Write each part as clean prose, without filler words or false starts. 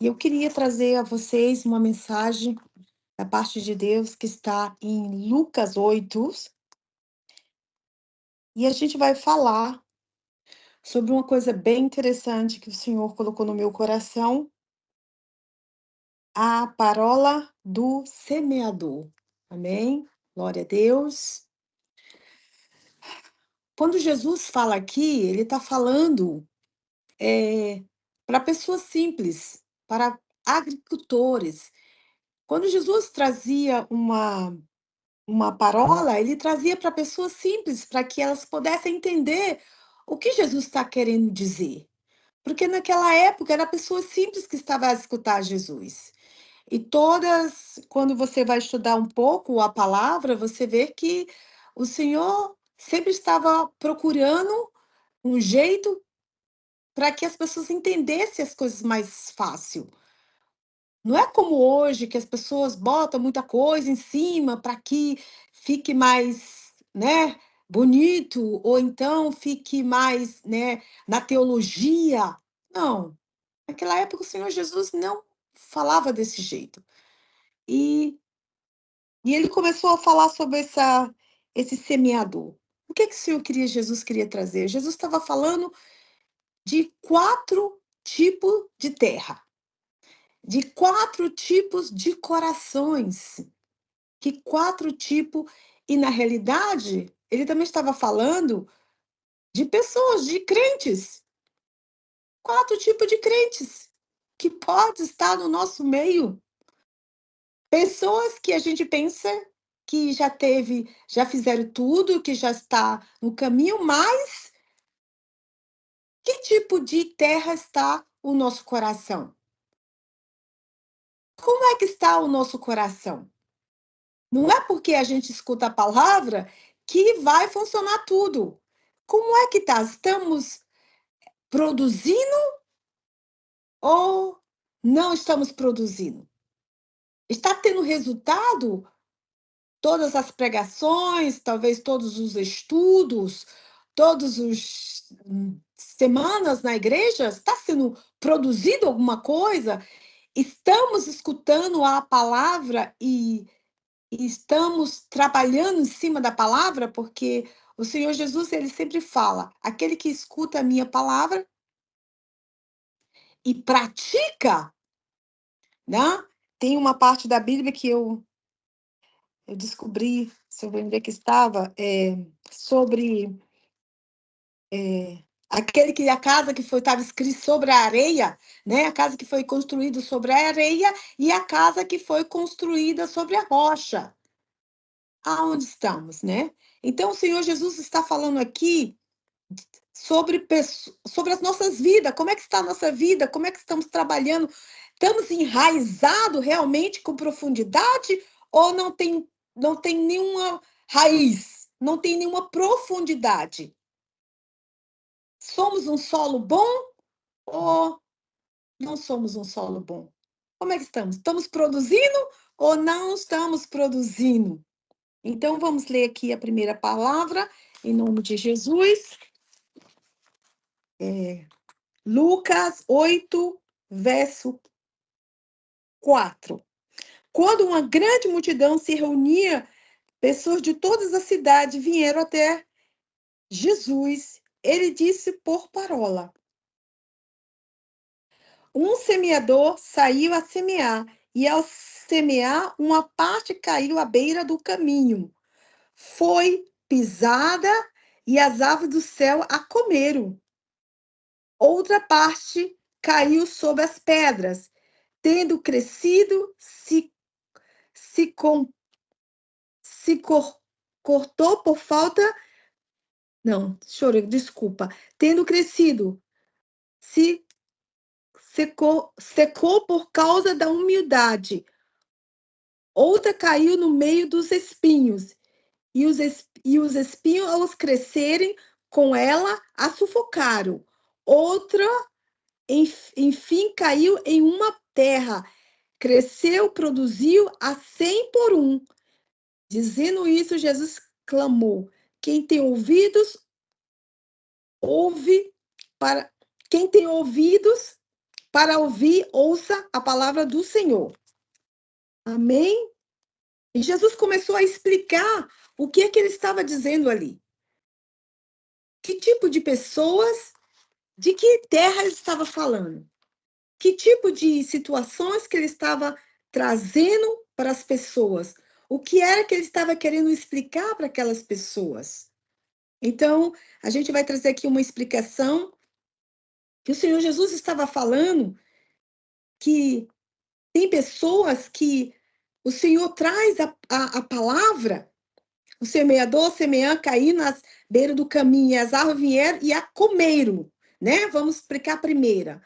E eu queria trazer a vocês uma mensagem da parte de Deus que está em Lucas 8, e a gente vai falar sobre uma coisa bem interessante que o Senhor colocou no meu coração, a parábola do semeador. Amém? Glória a Deus. Quando Jesus fala aqui, ele está falando para pessoas simples, para agricultores. Quando Jesus trazia uma parola, ele trazia para pessoas simples, para que elas pudessem entender o que Jesus está querendo dizer. Porque naquela época era pessoas simples que estavam a escutar Jesus. E todas, quando você vai estudar um pouco a palavra, você vê que o Senhor sempre estava procurando um jeito para que as pessoas entendessem as coisas mais fácil. Não é como hoje que as pessoas botam muita coisa em cima para que fique mais, né, bonito, ou então fique mais, né, na teologia. Não, naquela época o Senhor Jesus não falava desse jeito. E, e ele começou a falar sobre esse semeador. O que o Senhor queria, Jesus queria trazer? Jesus estava falando de 4 tipos de terra, de 4 tipos de corações. Que 4 tipos, e na realidade, ele também estava falando de pessoas, de crentes, 4 tipos de crentes, que pode estar no nosso meio. Pessoas que a gente pensa que já fizeram tudo, que já está no caminho, mas que tipo de terra está o nosso coração? Como é que está o nosso coração? Não é porque a gente escuta a palavra que vai funcionar tudo. Como é que está? Estamos produzindo ou não estamos produzindo? Está tendo resultado? Todas as pregações, talvez todos os estudos, todos os semanas na igreja, está sendo produzido alguma coisa? Estamos escutando a palavra e estamos trabalhando em cima da palavra, porque o Senhor Jesus, ele sempre fala: aquele que escuta a minha palavra e pratica, né? Tem uma parte da Bíblia que eu descobri, se eu ver que estava, sobre aquele que a casa que foi estava escrito sobre a areia, né? A casa que foi construída sobre a areia e a casa que foi construída sobre a rocha. Aonde estamos, né? Então, o Senhor Jesus está falando aqui sobre as nossas vidas, como é que está a nossa vida, como é que estamos trabalhando, estamos enraizados realmente com profundidade ou não tem nenhuma raiz, não tem nenhuma profundidade? Somos um solo bom ou não somos um solo bom? Como é que estamos? Estamos produzindo ou não estamos produzindo? Então vamos ler aqui a primeira palavra, em nome de Jesus. Lucas 8, verso 4. Quando uma grande multidão se reunia, pessoas de todas as cidades vieram até Jesus. Ele disse por parábola: um semeador saiu a semear, e ao semear, uma parte caiu à beira do caminho. Foi pisada e as aves do céu a comeram. Outra parte caiu sobre as pedras, tendo crescido, se, com, se cortou por falta. Não, chorei, desculpa. Tendo crescido, se secou por causa da humildade. Outra caiu no meio dos espinhos, e os espinhos, ao crescerem com ela, a sufocaram. Outra, enfim, caiu em uma terra, cresceu, produziu a 100 por um. Dizendo isso, Jesus clamou: quem tem ouvidos, ouve para. Quem tem ouvidos, para ouvir, ouça a palavra do Senhor. Amém? E Jesus começou a explicar o que é que ele estava dizendo ali. Que tipo de pessoas, de que terra ele estava falando? Que tipo de situações que ele estava trazendo para as pessoas? O que era que ele estava querendo explicar para aquelas pessoas? Então, a gente vai trazer aqui uma explicação que o Senhor Jesus estava falando que tem pessoas que o Senhor traz a palavra, o semeador semeando, cair nas beiras do caminho, e as árvores vieram e a comeram, né? Vamos explicar a primeira.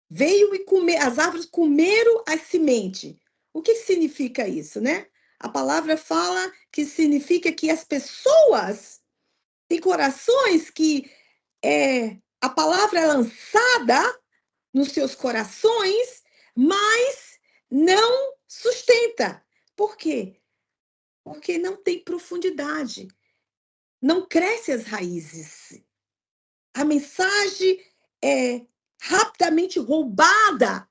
Veio e comer, as árvores comeram a semente. O que significa isso, né? A palavra fala que significa que as pessoas têm corações que a palavra é lançada nos seus corações, mas não sustenta. Por quê? Porque não tem profundidade, não cresce as raízes. A mensagem é rapidamente roubada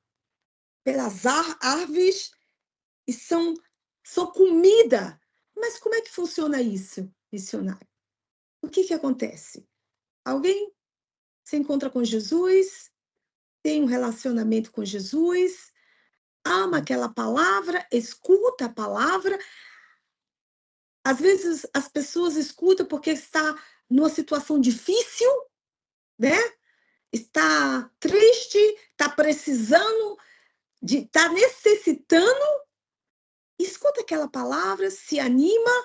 pelas árvores e são comida. Mas como é que funciona isso, missionário? O que que acontece? Alguém se encontra com Jesus, tem um relacionamento com Jesus, ama aquela palavra, escuta a palavra. Às vezes as pessoas escutam porque está numa situação difícil, né? Está triste, está precisando está necessitando, escuta aquela palavra, se anima,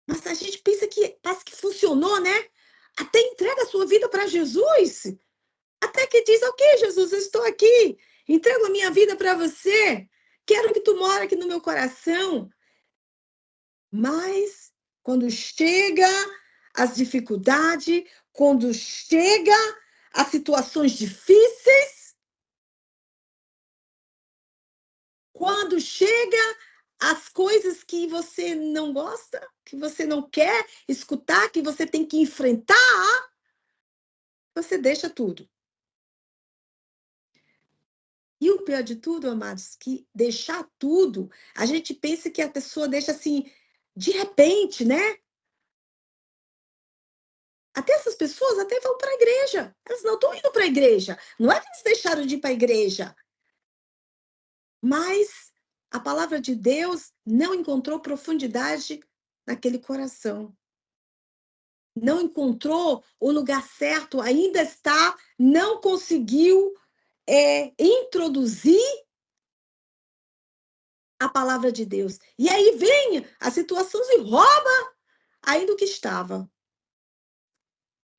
mas a gente pensa que parece que funcionou, né? Até entrega a sua vida para Jesus. Até que diz, ok, Jesus, eu estou aqui, entrego a minha vida para você, quero que tu mora aqui no meu coração. Mas quando chega as dificuldades, quando chega as situações difíceis, quando chega as coisas que você não gosta, que você não quer escutar, que você tem que enfrentar, você deixa tudo. E o pior de tudo, amados, que deixar tudo, a gente pensa que a pessoa deixa assim, de repente, né? Até essas pessoas até vão para a igreja. Elas não estão indo para a igreja. Não é que eles deixaram de ir para a igreja, mas a palavra de Deus não encontrou profundidade naquele coração. Não encontrou o lugar certo, ainda está, não conseguiu introduzir a palavra de Deus. E aí vem a situação e rouba ainda o que estava.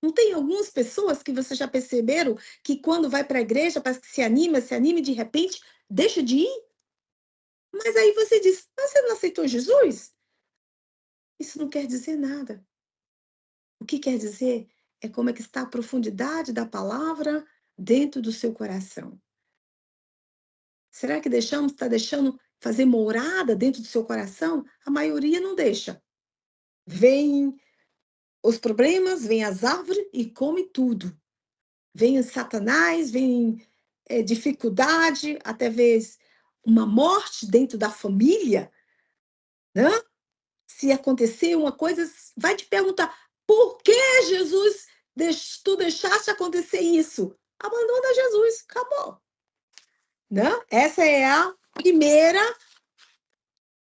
Não tem algumas pessoas que você já perceberam que quando vai para a igreja parece que se anima e de repente deixa de ir? Mas aí você diz: "Mas você não aceitou Jesus?" Isso não quer dizer nada. O que quer dizer é como é que está a profundidade da palavra dentro do seu coração. Será que está deixando fazer morada dentro do seu coração? A maioria não deixa. Vem os problemas, vem as árvores e come tudo. Vem o Satanás, vem dificuldade, até vezes uma morte dentro da família, né? Se acontecer uma coisa, vai te perguntar: por que Jesus tu deixaste acontecer isso? Abandona Jesus, acabou. Né? Essa é a primeira.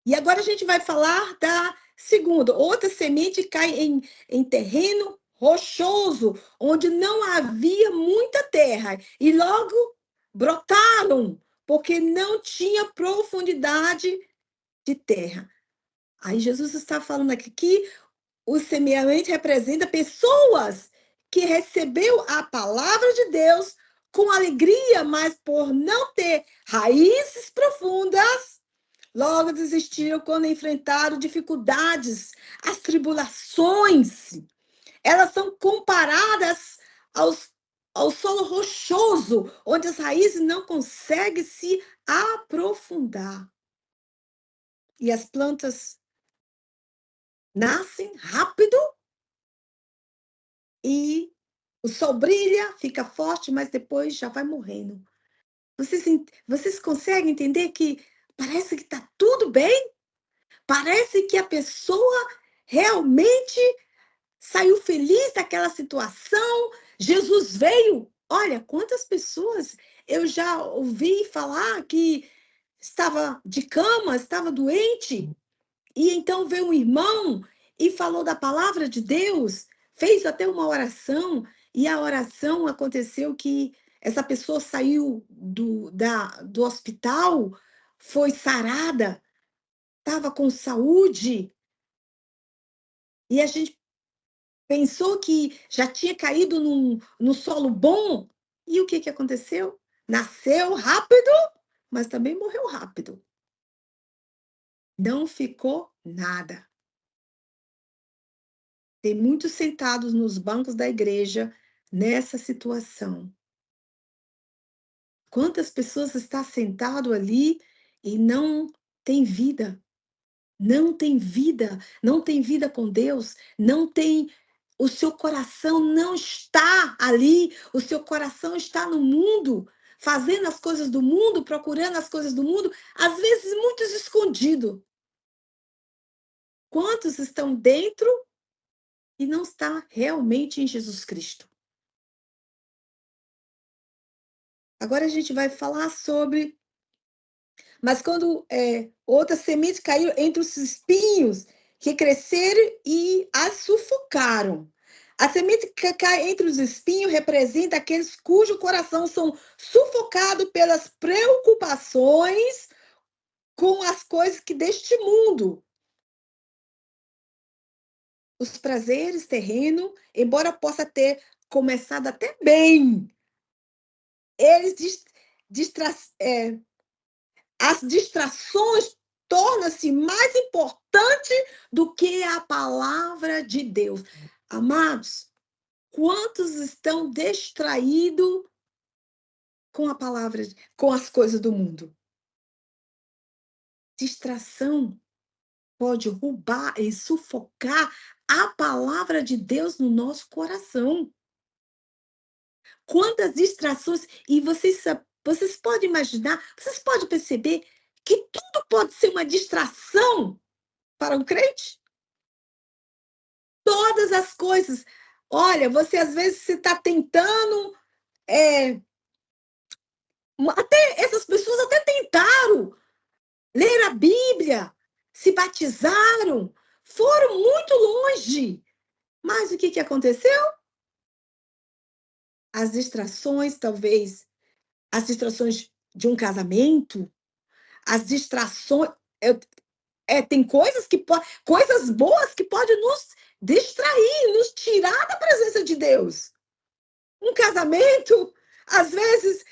E agora a gente vai falar da segunda. Outra semente cai em terreno rochoso, onde não havia muita terra. E logo brotaram, porque não tinha profundidade de terra. Aí Jesus está falando aqui que o semeador representa pessoas que recebeu a palavra de Deus com alegria, mas por não ter raízes profundas, logo desistiram quando enfrentaram dificuldades, as tribulações. Elas são comparadas aos, ao solo rochoso, onde as raízes não conseguem se aprofundar. E as plantas nascem rápido e O sol brilha, fica forte, mas depois já vai morrendo. Vocês conseguem entender que parece que está tudo bem? Parece que a pessoa realmente saiu feliz daquela situação. Jesus veio. Olha, quantas pessoas eu já ouvi falar que estava de cama, estava doente, e então veio um irmão e falou da palavra de Deus, fez até uma oração, e a oração aconteceu que essa pessoa saiu do hospital, foi sarada, estava com saúde, e a gente pensou que já tinha caído no solo bom, e o que que aconteceu? Nasceu rápido, mas também morreu rápido. Não ficou nada. Tem muitos sentados nos bancos da igreja nessa situação. Quantas pessoas está sentado ali e não tem vida, não tem vida, não tem vida com Deus, não tem, o seu coração não está ali, o seu coração está no mundo, fazendo as coisas do mundo, procurando as coisas do mundo, às vezes muitos escondido. Quantos estão dentro e não está realmente em Jesus Cristo? Agora a gente vai falar sobre, mas quando outras sementes caíram entre os espinhos que cresceram e as sufocaram. A semente que cai entre os espinhos representa aqueles cujo coração são sufocados pelas preocupações com as coisas que deste mundo. Os prazeres terrenos, embora possa ter começado até bem, eles distra, é, as distrações tornam-se mais importante do que a palavra de Deus. Amados, quantos estão distraídos com a palavra, com as coisas do mundo? Distração pode roubar e sufocar a palavra de Deus no nosso coração. Quantas distrações, e vocês podem imaginar, vocês podem perceber que tudo pode ser uma distração para o crente? Todas as coisas. Olha, você às vezes está tentando, é, até essas pessoas até tentaram ler a Bíblia, se batizaram, foram muito longe. Mas o que que aconteceu? As distrações, talvez, as distrações de um casamento, as distrações. Tem coisas boas que podem nos distrair, nos tirar da presença de Deus. Um casamento, às vezes,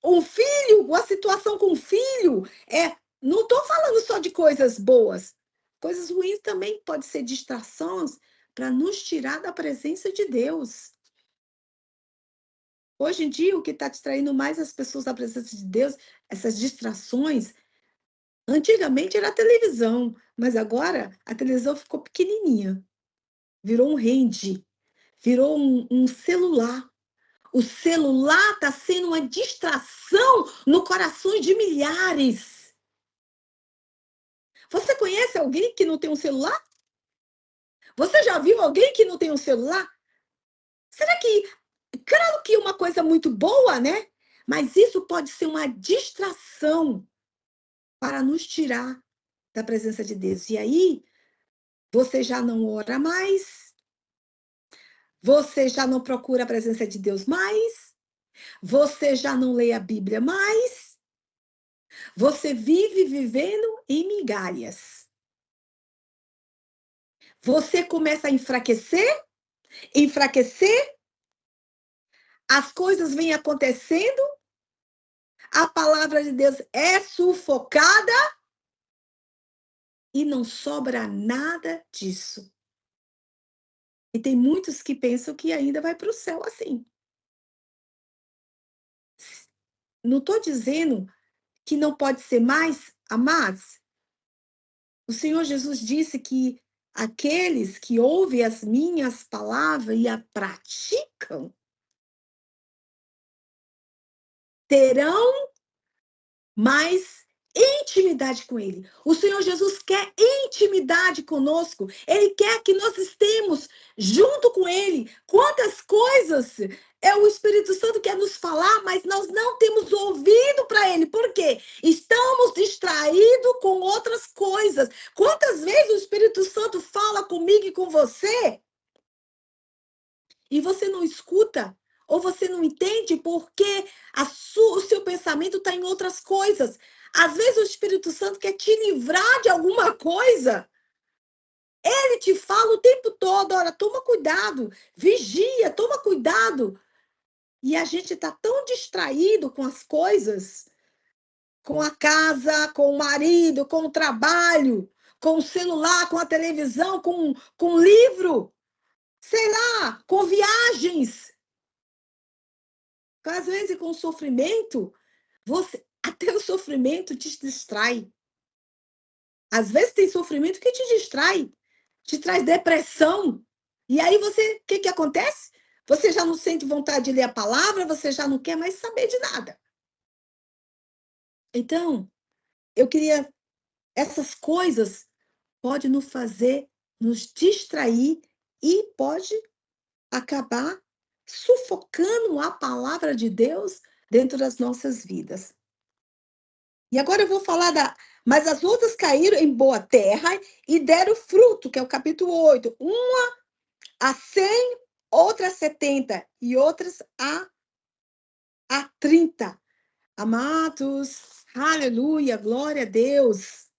um filho, uma situação com um filho, não estou falando só de coisas boas. Coisas ruins também podem ser distrações para nos tirar da presença de Deus. Hoje em dia, o que está distraindo mais as pessoas da presença de Deus, essas distrações, antigamente era a televisão, mas agora a televisão ficou pequenininha, virou um rende, virou um celular. O celular está sendo uma distração no coração de milhares. Você conhece alguém que não tem um celular? Você já viu alguém que não tem um celular? Será que, claro que é uma coisa muito boa, né? Mas isso pode ser uma distração para nos tirar da presença de Deus. E aí, você já não ora mais, você já não procura a presença de Deus mais, você já não lê a Bíblia mais, você vive vivendo em migalhas. Você começa a enfraquecer, as coisas vêm acontecendo, a palavra de Deus é sufocada e não sobra nada disso. E tem muitos que pensam que ainda vai para o céu assim. Não estou dizendo que não pode ser mais, amados. O Senhor Jesus disse que aqueles que ouvem as minhas palavras e a praticam, terão mais intimidade com Ele. O Senhor Jesus quer intimidade conosco. Ele quer que nós estemos junto com Ele. Quantas coisas é o Espírito Santo quer nos falar, mas nós não temos ouvido para Ele. Por quê? Estamos distraídos com outras coisas. Quantas vezes o Espírito Santo fala comigo e com você e você não escuta? Ou você não entende porque o seu pensamento está em outras coisas. Às vezes o Espírito Santo quer te livrar de alguma coisa. Ele te fala o tempo todo, olha, toma cuidado, vigia, toma cuidado. E a gente está tão distraído com as coisas, com a casa, com o marido, com o trabalho, com o celular, com a televisão, com o livro, sei lá, com viagens. Às vezes, com o sofrimento, até o sofrimento te distrai. Às vezes tem sofrimento que te traz depressão. E aí o que acontece? Você já não sente vontade de ler a palavra, você já não quer mais saber de nada. Então, eu queria, essas coisas podem nos fazer nos distrair e pode acabar sufocando a palavra de Deus dentro das nossas vidas. E agora eu vou falar da. Mas as outras caíram em boa terra e deram fruto, que é o capítulo 8. Uma a 100, outra a 70 e outras a 30. Amados, aleluia, glória a Deus.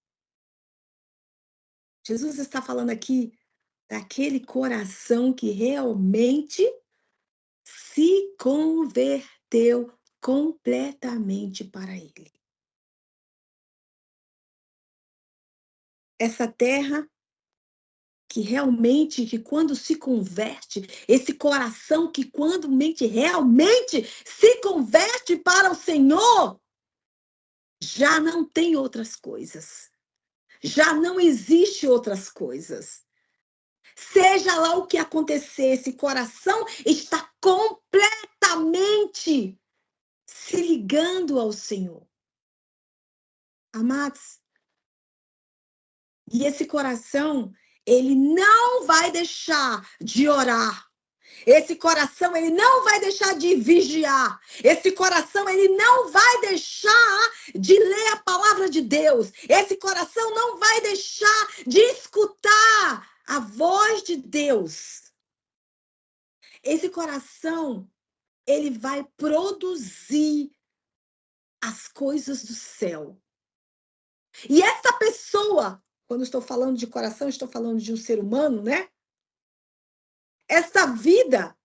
Jesus está falando aqui daquele coração que realmente se converteu completamente para Ele. Essa terra que realmente, que quando se converte, esse coração que quando mente realmente se converte para o Senhor, já não tem outras coisas. Já não existe outras coisas. Seja lá o que acontecer, esse coração está completamente se ligando ao Senhor. Amados, e esse coração, ele não vai deixar de orar. Esse coração, ele não vai deixar de vigiar. Esse coração, ele não vai deixar de ler a palavra de Deus. Esse coração não vai deixar de escutar a voz de Deus. Esse coração, ele vai produzir as coisas do céu. E essa pessoa, quando estou falando de coração, estou falando de um ser humano, né? Essa vida,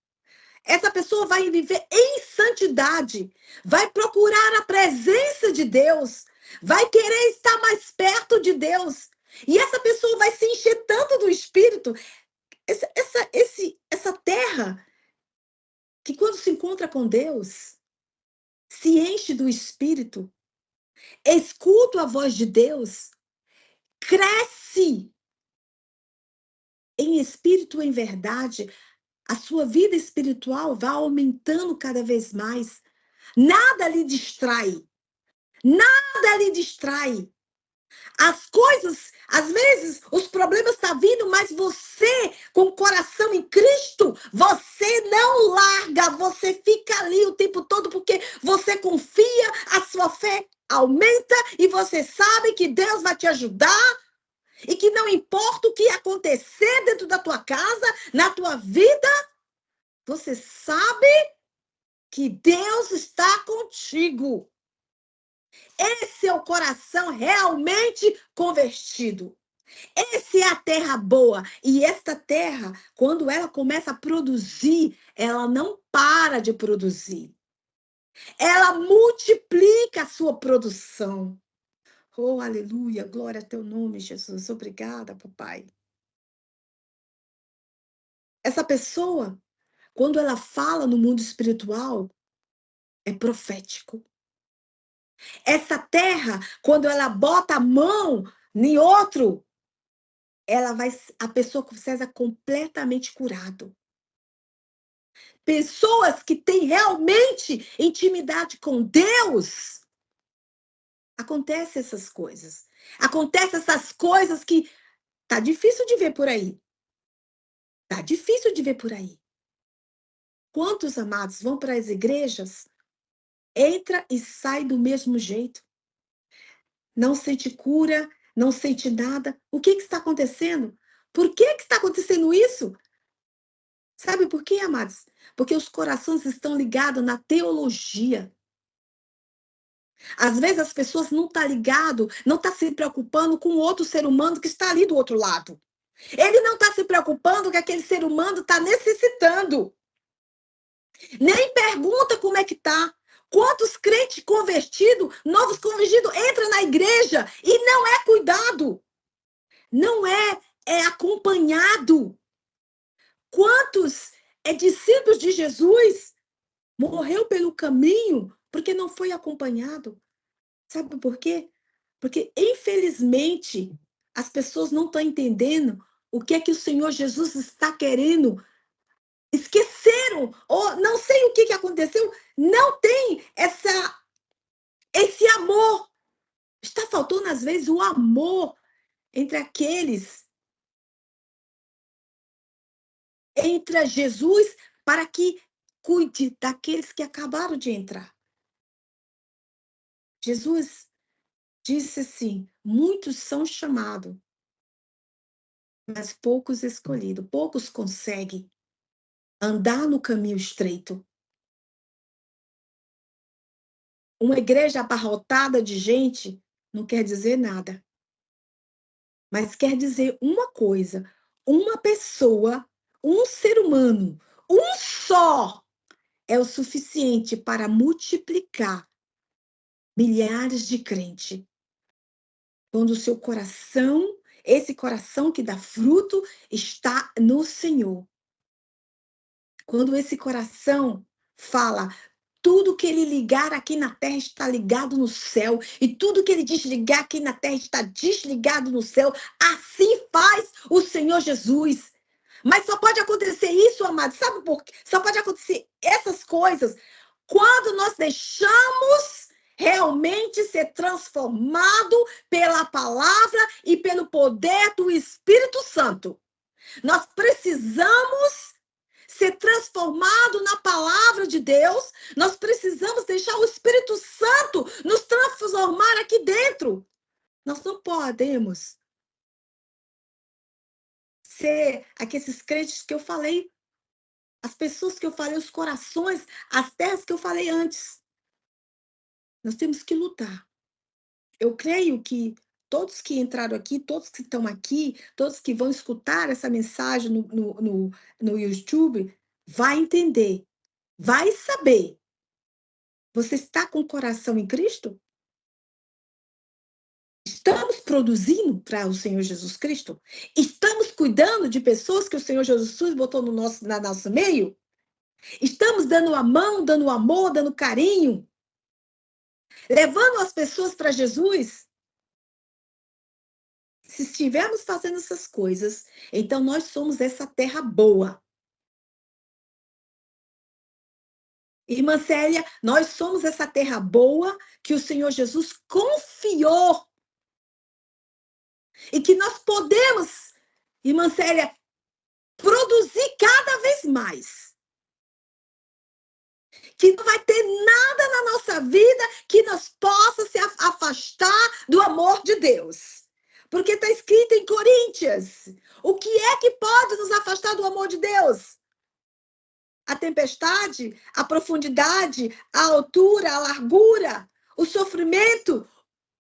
essa pessoa vai viver em santidade, vai procurar a presença de Deus, vai querer estar mais perto de Deus. E essa pessoa vai se encher tanto do Espírito, essa terra, que quando se encontra com Deus, se enche do Espírito, escuta a voz de Deus, cresce em espírito, em verdade, a sua vida espiritual vai aumentando cada vez mais. Nada lhe distrai. Nada lhe distrai. As coisas, às vezes, os problemas estão vindo, mas você, com o coração em Cristo, você não larga, você fica ali o tempo todo, porque você confia, a sua fé aumenta e você sabe que Deus vai te ajudar e que não importa o que acontecer dentro da tua casa, na tua vida, você sabe que Deus está contigo. Esse é o coração realmente convertido. Essa é a terra boa. E esta terra, quando ela começa a produzir, ela não para de produzir. Ela multiplica a sua produção. Oh, aleluia, glória a teu nome, Jesus. Obrigada, papai. Essa pessoa, quando ela fala no mundo espiritual, é profético. Essa terra, quando ela bota a mão em outro, a pessoa sai completamente curado. Pessoas que têm realmente intimidade com Deus, acontecem essas coisas. Acontecem essas coisas que tá difícil de ver por aí. Tá difícil de ver por aí. Quantos amados vão para as igrejas, entra e sai do mesmo jeito? Não sente cura, não sente nada. O que está acontecendo? Por que está acontecendo isso? Sabe por quê, amados? Porque os corações estão ligados na teologia. Às vezes as pessoas não estão ligado, não estão se preocupando com o outro ser humano que está ali do outro lado. Ele não está se preocupando que aquele ser humano está necessitando. Nem pergunta como é que está. Quantos crentes convertidos, novos convertidos, entram na igreja e não é cuidado. Não é acompanhado. Quantos discípulos de Jesus morreu pelo caminho porque não foi acompanhado? Sabe por quê? Porque, infelizmente, as pessoas não estão entendendo o que é que o Senhor Jesus está querendo. Esqueceram, ou não sei o que aconteceu, não tem esse amor. Está faltando, às vezes, o amor entre Jesus, para que cuide daqueles que acabaram de entrar. Jesus disse assim: muitos são chamados, mas poucos escolhidos, poucos conseguem andar no caminho estreito. Uma igreja abarrotada de gente não quer dizer nada, mas quer dizer uma coisa: uma pessoa, um ser humano, um só, é o suficiente para multiplicar milhares de crentes. Quando o seu coração, esse coração que dá fruto, está no Senhor. Quando esse coração fala: tudo que ele ligar aqui na terra está ligado no céu, e tudo que ele desligar aqui na terra está desligado no céu, assim faz o Senhor Jesus. Mas só pode acontecer isso, amado, sabe por quê? Só pode acontecer essas coisas quando nós deixamos realmente ser transformado pela palavra e pelo poder do Espírito Santo. Nós precisamos ser transformado na palavra de Deus. Nós precisamos deixar o Espírito Santo nos transformar aqui dentro. Nós não podemos ser aqueles crentes que eu falei, as pessoas que eu falei, os corações, as terras que eu falei antes. Nós temos que lutar. Eu creio que todos que entraram aqui, todos que estão aqui, todos que vão escutar essa mensagem no YouTube, vai entender, vai saber. Você está com o coração em Cristo? Estamos produzindo para o Senhor Jesus Cristo? Estamos cuidando de pessoas que o Senhor Jesus botou no nosso meio? Estamos dando a mão, dando amor, dando carinho? Levando as pessoas para Jesus? Se estivermos fazendo essas coisas, então nós somos essa terra boa. Irmã Célia, nós somos essa terra boa que o Senhor Jesus confiou. E que nós podemos, irmã Célia, produzir cada vez mais. Que não vai ter nada na nossa vida que nos possa se afastar do amor de Deus. Porque está escrito em Coríntios: o que é que pode nos afastar do amor de Deus? A tempestade, a profundidade, a altura, a largura, o sofrimento.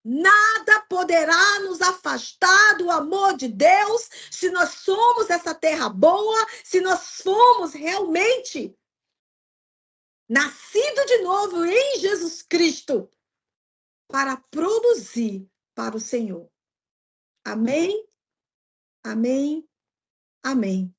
Nada poderá nos afastar do amor de Deus se nós somos essa terra boa, se nós fomos realmente nascido de novo em Jesus Cristo para produzir para o Senhor. Amém? Amém? Amém.